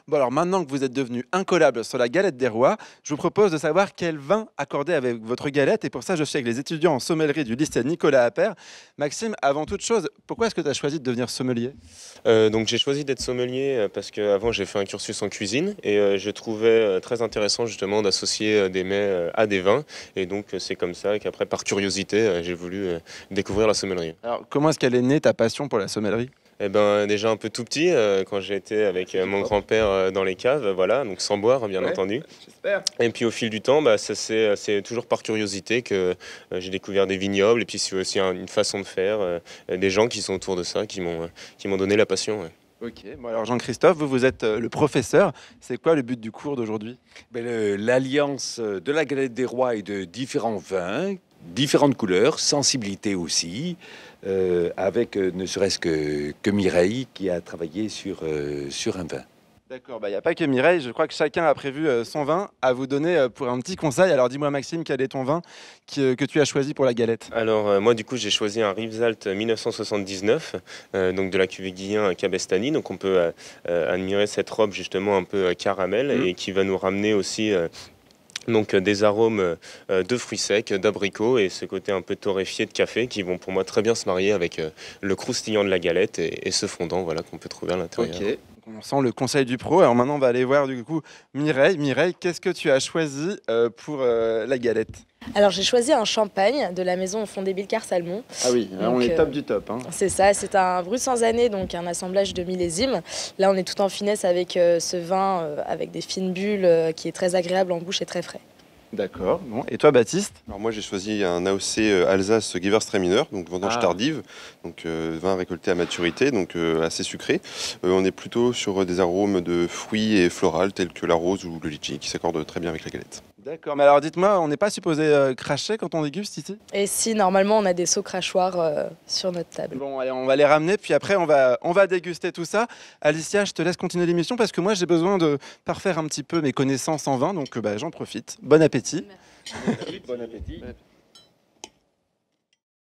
Bon alors maintenant que vous êtes devenu incollable sur la galette des rois, je vous propose de savoir quel vin accorder avec votre galette. Et pour ça, je suis avec les étudiants en sommellerie du lycée Nicolas Appert. Maxime, avant toute chose, pourquoi est-ce que tu as choisi de devenir sommelier? Donc j'ai choisi d'être sommelier parce qu'avant j'ai fait un cursus en cuisine et je trouvais très intéressant justement d'associer des mets à des vins. Et donc c'est comme ça qu'après par curiosité j'ai voulu découvrir la sommellerie. Alors comment est-ce qu'elle est née ta passion pour la sommellerie? Eh ben déjà un peu tout petit quand j'ai été avec mon grand-père dans les caves, voilà, donc sans boire bien entendu. J'espère. Et puis au fil du temps, c'est toujours par curiosité que j'ai découvert des vignobles et puis c'est aussi une façon de faire, des gens qui sont autour de ça qui m'ont donné la passion. Ouais. Ok, bon alors Jean-Christophe, vous êtes le professeur. C'est quoi le but du cours d'aujourd'hui? L'alliance de la galette des rois et de différents vins, différentes couleurs, sensibilité aussi, avec ne serait-ce que Mireille qui a travaillé sur un vin. D'accord, il n'y a pas que Mireille, je crois que chacun a prévu son vin à vous donner pour un petit conseil. Alors dis-moi Maxime, quel est ton vin que tu as choisi pour la galette? Alors moi du coup j'ai choisi un Rivesaltes 1979, donc de la cuvée Guillain Cabestany. Donc on peut admirer cette robe justement un peu caramel et qui va nous ramener aussi donc des arômes de fruits secs, d'abricots et ce côté un peu torréfié de café qui vont pour moi très bien se marier avec le croustillant de la galette et ce fondant voilà, qu'on peut trouver à l'intérieur. Ok, on sent le conseil du pro. Alors maintenant on va aller voir du coup Mireille. Mireille, qu'est-ce que tu as choisi pour la galette? Alors j'ai choisi un champagne de la maison au fond des Bilcar Salmon. Ah oui, là, on Donc, est top du top. Hein. C'est ça, c'est un brut sans année, donc un assemblage de millésimes. Là on est tout en finesse avec ce vin avec des fines bulles qui est très agréable en bouche et très frais. D'accord. Bon. Et toi Baptiste? Alors moi j'ai choisi un AOC Alsace Gewürztraminer, donc vendange tardive, donc vin récolté à maturité, donc assez sucré. On est plutôt sur des arômes de fruits et florales tels que la rose ou le litchi qui s'accordent très bien avec la galette. D'accord, mais alors dites-moi, on n'est pas supposé cracher quand on déguste ici? Et si, normalement on a des seaux crachoirs sur notre table. Bon, allez, on va les ramener, puis après on va déguster tout ça. Alicia, je te laisse continuer l'émission parce que moi j'ai besoin de parfaire un petit peu mes connaissances en vin, donc j'en profite. Bon appétit. Merci. Bon appétit.